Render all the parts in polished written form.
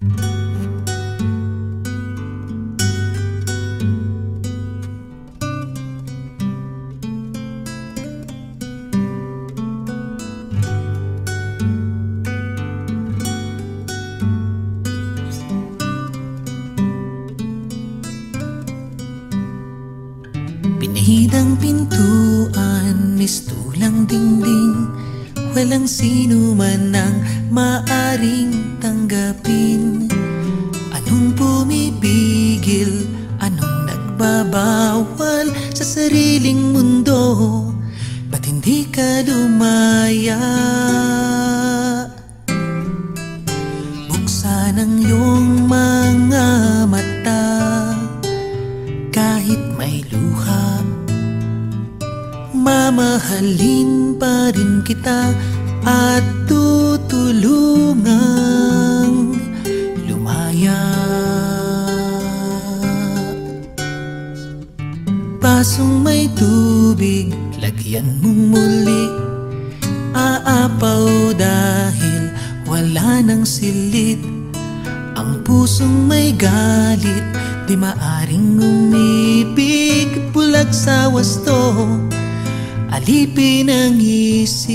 Pinihidang pintuan, mistulang dingding, walang sino man ang maaring tanggapin. Anong pumipigil, anong nagbabawal sa sariling mundo? Ba't hindi ka lumaya? Buksan ang iyong mga mata, kahit may luha, mamahalin pa rin kita at tutulungang lumaya. Basong may tubig, lagyan mong muli, aapaw dahil wala nang silid. Ang pusong may galit, di maaring umibig, bulag sa wasto, alipin ang isip.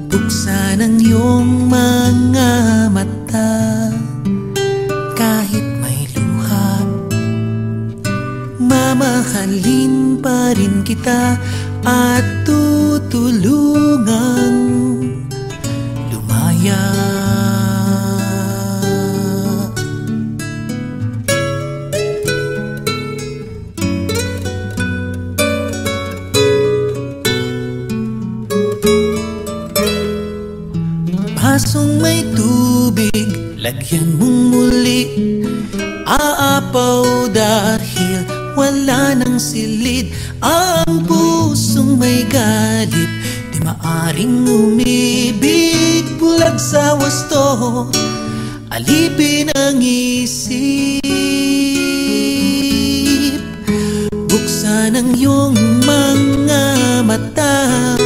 Buksan ang iyong mga mata, kahit may luha, mamahalin pa rin kita at tutulungang lumaya. Basong may tubig, lagyan mong muli, aapaw dahil wala nang silid. Ang pusong may galit, di maaring umibig, bulag sa wasto, alipin ang isip. Buksan ang iyong mga mata,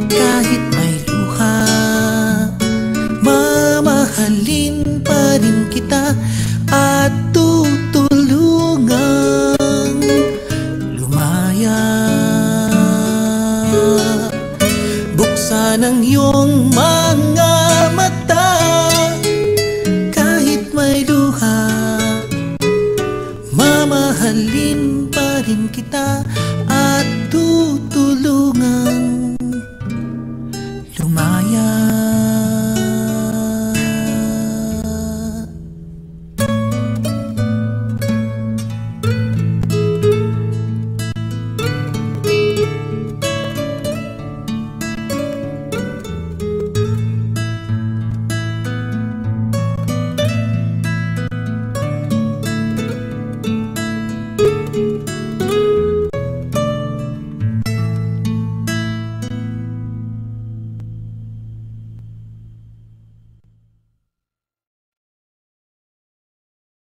kahit may luha, mamahalin pa rin kita at tutulungang lumaya. Buksan ang iyong